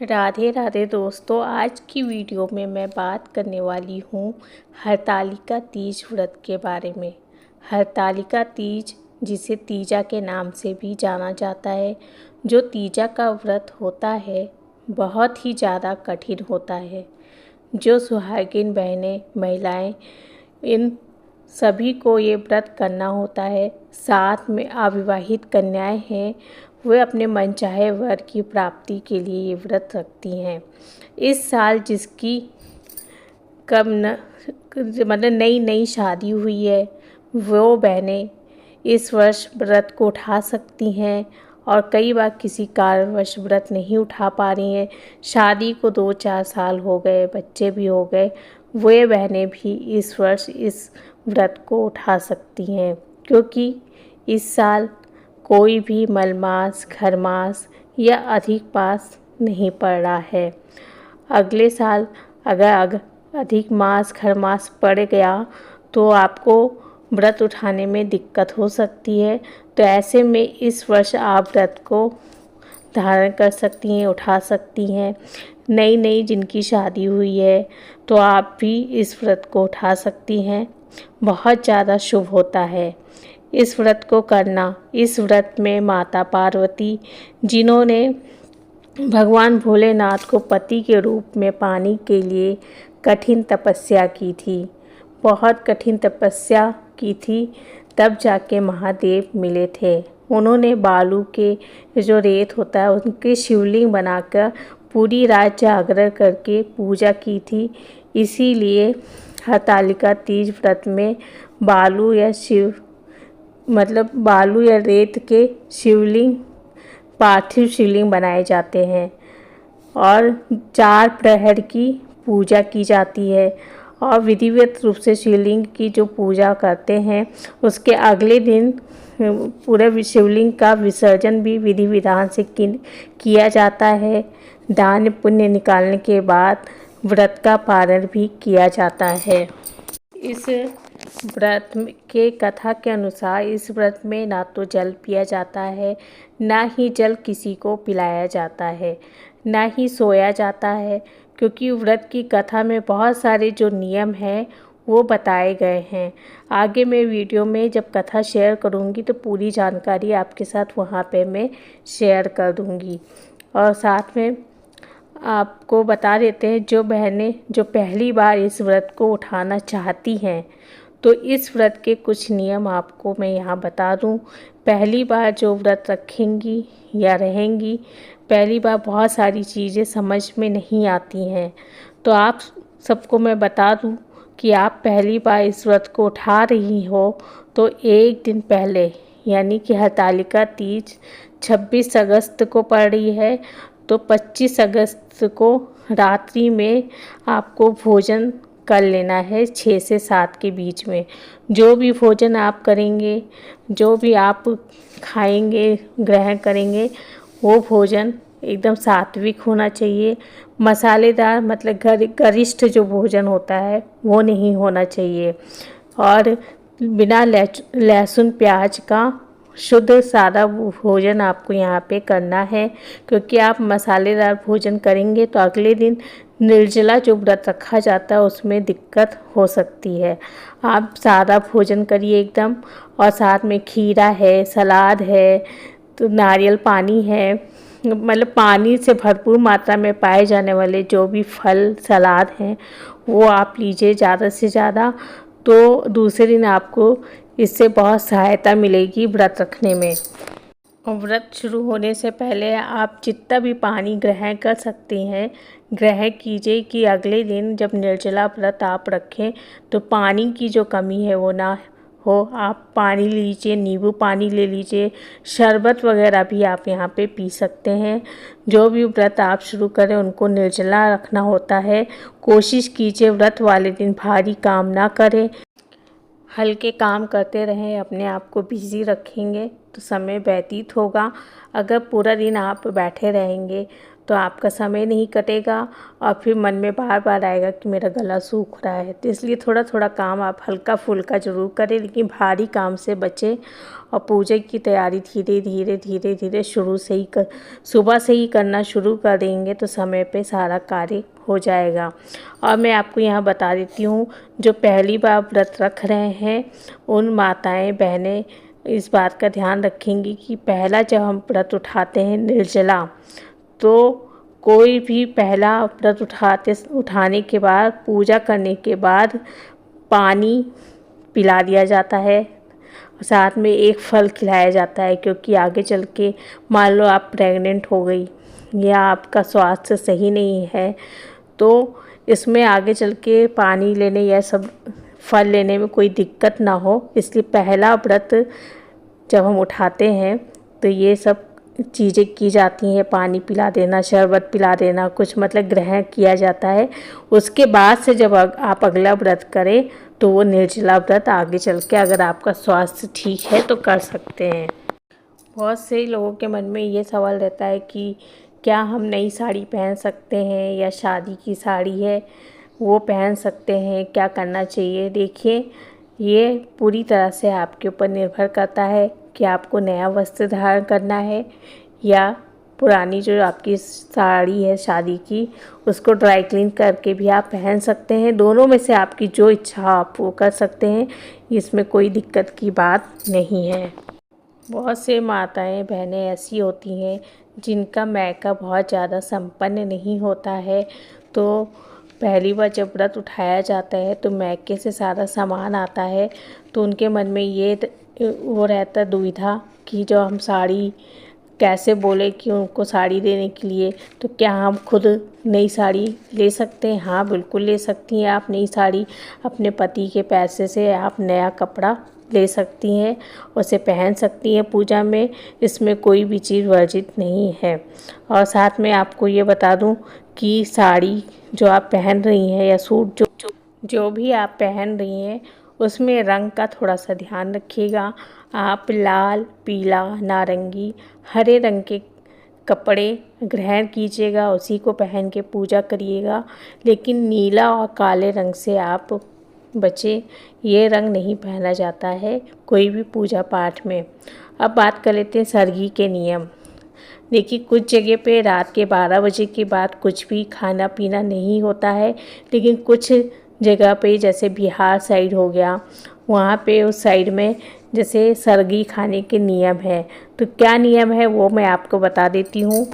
राधे राधे दोस्तों, आज की वीडियो में मैं बात करने वाली हूँ हरतालिका तीज व्रत के बारे में। हरतालिका तीज, जिसे तीजा के नाम से भी जाना जाता है, जो तीजा का व्रत होता है बहुत ही ज़्यादा कठिन होता है। जो सुहागिन बहनें, महिलाएं, इन सभी को ये व्रत करना होता है। साथ में अविवाहित कन्याएं हैं, वे अपने मनचाहे वर की प्राप्ति के लिए ये व्रत रखती हैं। इस साल जिसकी कब न मतलब नई नई शादी हुई है, वो बहनें इस वर्ष व्रत को उठा सकती हैं। और कई बार किसी कारणवश व्रत नहीं उठा पा रही हैं, शादी को 2-4 साल हो गए, बच्चे भी हो गए, वे बहनें भी इस वर्ष इस व्रत को उठा सकती हैं। क्योंकि इस साल कोई भी मलमास, खरमास या अधिक मास नहीं पड़ रहा है। अगले साल अगर अधिक मास, खरमास पड़ गया तो आपको व्रत उठाने में दिक्कत हो सकती है। तो ऐसे में इस वर्ष आप व्रत को धारण कर सकती हैं, उठा सकती हैं। नई नई जिनकी शादी हुई है तो आप भी इस व्रत को उठा सकती हैं। बहुत ज़्यादा शुभ होता है इस व्रत को करना। इस व्रत में माता पार्वती, जिन्होंने भगवान भोलेनाथ को पति के रूप में पाने के लिए कठिन तपस्या की थी, बहुत कठिन तपस्या की थी, तब जाके महादेव मिले थे। उन्होंने बालू के जो रेत होता है उनके शिवलिंग बनाकर पूरी रात जागरण करके पूजा की थी। इसीलिए हरतालिका तीज व्रत में बालू या रेत के शिवलिंग, पार्थिव शिवलिंग बनाए जाते हैं और 4 प्रहर की पूजा की जाती है। और विधिवत रूप से शिवलिंग की जो पूजा करते हैं, उसके अगले दिन पूरे शिवलिंग का विसर्जन भी विधि विधान से किया जाता है। दान पुण्य निकालने के बाद व्रत का पारण भी किया जाता है। इस व्रत के कथा के अनुसार इस व्रत में ना तो जल पिया जाता है, ना ही जल किसी को पिलाया जाता है, ना ही सोया जाता है। क्योंकि व्रत की कथा में बहुत सारे जो नियम हैं वो बताए गए हैं। आगे मैं वीडियो में जब कथा शेयर करूँगी तो पूरी जानकारी आपके साथ वहाँ पे मैं शेयर कर दूँगी। और साथ में आपको बता देते हैं, जो बहनें जो पहली बार इस व्रत को उठाना चाहती हैं, तो इस व्रत के कुछ नियम आपको मैं यहाँ बता दूँ। पहली बार जो व्रत रखेंगी या रहेंगी, पहली बार बहुत सारी चीज़ें समझ में नहीं आती हैं। तो आप सबको मैं बता दूँ कि आप पहली बार इस व्रत को उठा रही हो तो एक दिन पहले, यानी कि हरतालिका तीज 26 अगस्त को पड़ रही है, तो 25 अगस्त को रात्रि में आपको भोजन कर लेना है 6 से 7 के बीच में। जो भी भोजन आप करेंगे, जो भी आप खाएंगे, ग्रहण करेंगे, वो भोजन एकदम सात्विक होना चाहिए। मसालेदार मतलब गरिष्ठ जो भोजन होता है वो नहीं होना चाहिए। और बिना लहसुन प्याज का शुद्ध सादा भोजन आपको यहाँ पे करना है। क्योंकि आप मसालेदार भोजन करेंगे तो अगले दिन निर्जला जो व्रत रखा जाता है उसमें दिक्कत हो सकती है। आप सादा भोजन करिए एकदम, और साथ में खीरा है, सलाद है, तो नारियल पानी है, मतलब पानी से भरपूर मात्रा में पाए जाने वाले जो भी फल सलाद हैं वो आप लीजिए ज़्यादा से ज़्यादा। तो दूसरे दिन आपको इससे बहुत सहायता मिलेगी व्रत रखने में। और व्रत शुरू होने से पहले आप जितना भी पानी ग्रहण कर सकती हैं ग्रहण कीजिए, कि अगले दिन जब निर्जला व्रत आप रखें तो पानी की जो कमी है वो ना हो। आप पानी लीजिए, नींबू पानी ले लीजिए, शरबत वगैरह भी आप यहाँ पे पी सकते हैं। जो भी व्रत आप शुरू करें उनको निर्जला रखना होता है। कोशिश कीजिए व्रत वाले दिन भारी काम ना करें, हल्के काम करते रहें। अपने आप को बिज़ी रखेंगे तो समय व्यतीत होगा। अगर पूरा दिन आप बैठे रहेंगे तो आपका समय नहीं कटेगा और फिर मन में बार बार आएगा कि मेरा गला सूख रहा है। तो इसलिए थोड़ा थोड़ा काम आप हल्का फुल्का ज़रूर करें, लेकिन भारी काम से बचें। और पूजा की तैयारी धीरे धीरे धीरे धीरे सुबह से ही करना शुरू कर देंगे तो समय पे सारा कार्य हो जाएगा। और मैं आपको यहाँ बता देती हूँ, जो पहली बार व्रत रख रहे हैं उन माताएं बहनें इस बात का ध्यान रखेंगी कि पहला जब हम व्रत उठाते हैं निर्जला, तो कोई भी पहला व्रत उठाने के बाद पूजा करने के बाद पानी पिला दिया जाता है, साथ में एक फल खिलाया जाता है। क्योंकि आगे चल के मान लो आप प्रेग्नेंट हो गई या आपका स्वास्थ्य सही नहीं है, तो इसमें आगे चल के पानी लेने या सब फल लेने में कोई दिक्कत ना हो, इसलिए पहला व्रत जब हम उठाते हैं तो ये सब चीज़ें की जाती हैं। पानी पिला देना, शरबत पिला देना, कुछ मतलब ग्रहण किया जाता है। उसके बाद से जब आप अगला व्रत करें तो वो निर्जला व्रत आगे चल के अगर आपका स्वास्थ्य ठीक है तो कर सकते हैं। बहुत से लोगों के मन में ये सवाल रहता है कि क्या हम नई साड़ी पहन सकते हैं या शादी की साड़ी है वो पहन सकते हैं, क्या करना चाहिए। देखिए, ये पूरी तरह से आपके ऊपर निर्भर करता है कि आपको नया वस्त्र धारण करना है या पुरानी जो आपकी साड़ी है शादी की उसको ड्राई क्लीन करके भी आप पहन सकते हैं। दोनों में से आपकी जो इच्छा आप वो कर सकते हैं, इसमें कोई दिक्कत की बात नहीं है। बहुत से माताएं बहनें ऐसी होती हैं जिनका मायका बहुत ज़्यादा संपन्न नहीं होता है, तो पहली बार जब व्रत उठाया जाता है तो मायके से सारा सामान आता है, तो उनके मन में ये वो रहता दुविधा कि जो हम साड़ी कैसे बोले कि उनको साड़ी देने के लिए, तो क्या हम खुद नई साड़ी ले सकते हैं। हाँ, बिल्कुल ले सकती हैं आप नई साड़ी। अपने पति के पैसे से आप नया कपड़ा ले सकती हैं, उसे पहन सकती हैं पूजा में, इसमें कोई भी चीज़ वर्जित नहीं है। और साथ में आपको ये बता दूं कि साड़ी जो आप पहन रही हैं या सूट जो भी आप पहन रही हैं उसमें रंग का थोड़ा सा ध्यान रखिएगा। आप लाल, पीला, नारंगी, हरे रंग के कपड़े ग्रहण कीजिएगा, उसी को पहन के पूजा करिएगा। लेकिन नीला और काले रंग से आप बचे, ये रंग नहीं पहना जाता है कोई भी पूजा पाठ में। अब बात कर लेते हैं सरगी के नियम। देखिए, कुछ जगह पे रात के 12 बजे के बाद कुछ भी खाना पीना नहीं होता है, लेकिन कुछ जगह पे जैसे बिहार साइड हो गया, वहाँ पे उस साइड में जैसे सरगी खाने के नियम है। तो क्या नियम है वो मैं आपको बता देती हूँ।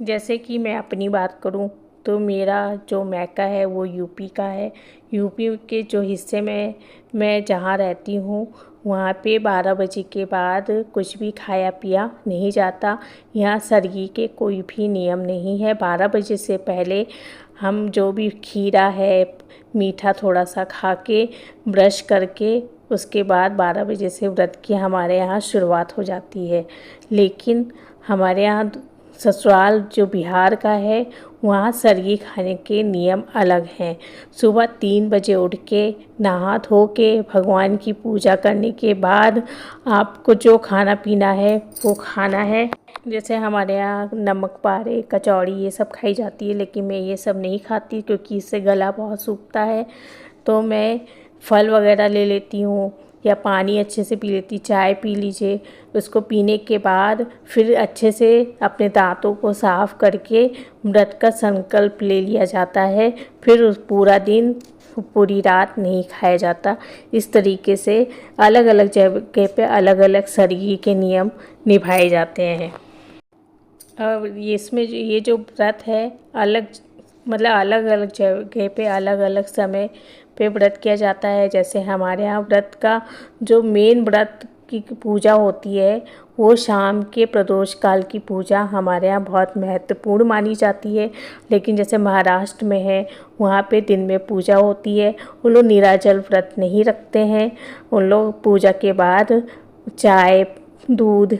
जैसे कि मैं अपनी बात करूँ तो मेरा जो मायका है वो यूपी का है। यूपी के जो हिस्से में मैं जहाँ रहती हूँ वहाँ पे 12 बजे के बाद कुछ भी खाया पिया नहीं जाता। यहाँ सरगी के कोई भी नियम नहीं है। 12 बजे से पहले हम जो भी खीरा है, मीठा थोड़ा सा खा के ब्रश करके उसके बाद 12 बजे से व्रत की हमारे यहाँ शुरुआत हो जाती है। लेकिन हमारे यहाँ ससुराल जो बिहार का है वहाँ सरगी खाने के नियम अलग हैं। सुबह 3 बजे उठ के नहा धो के भगवान की पूजा करने के बाद आपको जो खाना पीना है वो खाना है। जैसे हमारे यहाँ नमक पारे, कचौड़ी ये सब खाई जाती है, लेकिन मैं ये सब नहीं खाती क्योंकि इससे गला बहुत सूखता है। तो मैं फल वगैरह ले लेती हूँ या पानी अच्छे से पी लेती। चाय पी लीजिए, उसको पीने के बाद फिर अच्छे से अपने दांतों को साफ़ करके व्रत का संकल्प ले लिया जाता है। फिर उस पूरा दिन पूरी रात नहीं खाया जाता। इस तरीके से अलग अलग जगह पे अलग अलग सरगी के नियम निभाए जाते हैं। और इसमें ये जो व्रत है अलग अलग जगह पे अलग अलग समय पे व्रत किया जाता है। जैसे हमारे यहाँ व्रत का जो मेन व्रत की पूजा होती है वो शाम के प्रदोष काल की पूजा हमारे यहाँ बहुत महत्वपूर्ण मानी जाती है। लेकिन जैसे महाराष्ट्र में है वहाँ पे दिन में पूजा होती है। उन लोग निराजल व्रत नहीं रखते हैं। उन लोग पूजा के बाद चाय, दूध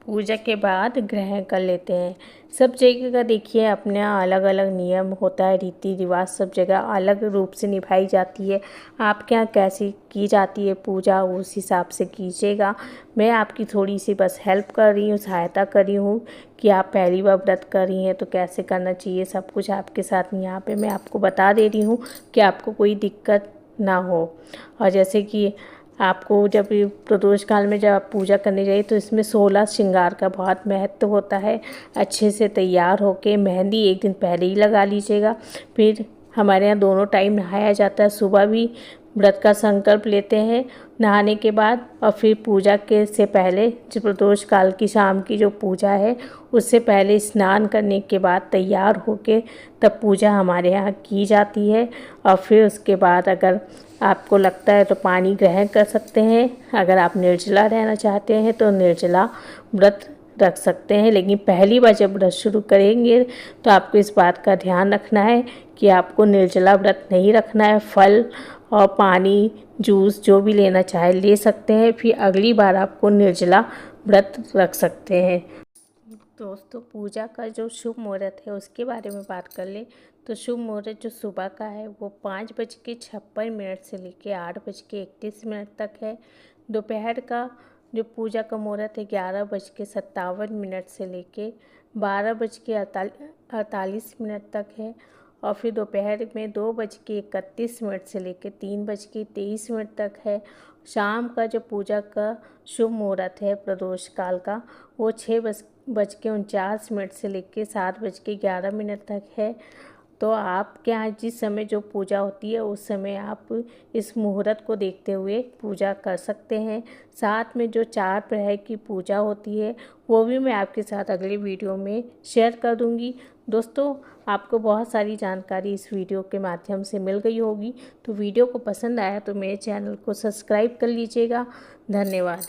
पूजा के बाद ग्रहण कर लेते हैं। सब जगह का देखिए अपना अलग अलग नियम होता है, रीति रिवाज सब जगह अलग रूप से निभाई जाती है। आपके यहाँ कैसी की जाती है पूजा, उस हिसाब से कीजिएगा। मैं आपकी थोड़ी सी बस हेल्प कर रही हूँ, सहायता कर रही हूँ कि आप पहली बार व्रत कर रही हैं तो कैसे करना चाहिए, सब कुछ आपके साथ यहाँ पे मैं आपको बता दे रही हूँ कि आपको कोई दिक्कत ना हो। और जैसे कि आपको जब प्रदोष काल में जब आप पूजा करने जाइए तो इसमें 16 श्रृंगार का बहुत महत्व होता है। अच्छे से तैयार होके मेहंदी एक दिन पहले ही लगा लीजिएगा। फिर हमारे यहाँ दोनों टाइम नहाया जाता है, सुबह भी व्रत का संकल्प लेते हैं नहाने के बाद, और फिर पूजा के से पहले जो प्रदोष काल की शाम की जो पूजा है उससे पहले स्नान करने के बाद तैयार होके तब पूजा हमारे यहाँ की जाती है। और फिर उसके बाद अगर आपको लगता है तो पानी ग्रहण कर सकते हैं, अगर आप निर्जला रहना चाहते हैं तो निर्जला व्रत रख सकते हैं। लेकिन पहली बार जब व्रत शुरू करेंगे तो आपको इस बात का ध्यान रखना है कि आपको निर्जला व्रत नहीं रखना है। फल और पानी, जूस जो भी लेना चाहे ले सकते हैं, फिर अगली बार आपको निर्जला व्रत रख सकते हैं। दोस्तों, पूजा का जो शुभ मुहूर्त है उसके बारे में बात कर लें तो शुभ मुहूर्त जो सुबह का है वो 5:56 से लेकर 8:31 तक है। दोपहर का जो पूजा का मुहूर्त है 11:57 से लेके 12:48 तक है। और फिर दोपहर में 2:31 से लेकर 3:23 तक है। शाम का जो पूजा का शुभ मुहूर्त है प्रदोष काल का वो 6:49 से लेकर 7:11 तक है। तो आपके यहाँ जिस समय जो पूजा होती है उस समय आप इस मुहूर्त को देखते हुए पूजा कर सकते हैं। साथ में जो 4 प्रहर की पूजा होती है वो भी मैं आपके साथ अगले वीडियो में शेयर कर दूंगी। दोस्तों, आपको बहुत सारी जानकारी इस वीडियो के माध्यम से मिल गई होगी, तो वीडियो को पसंद आया तो मेरे चैनल को सब्सक्राइब कर लीजिएगा। धन्यवाद।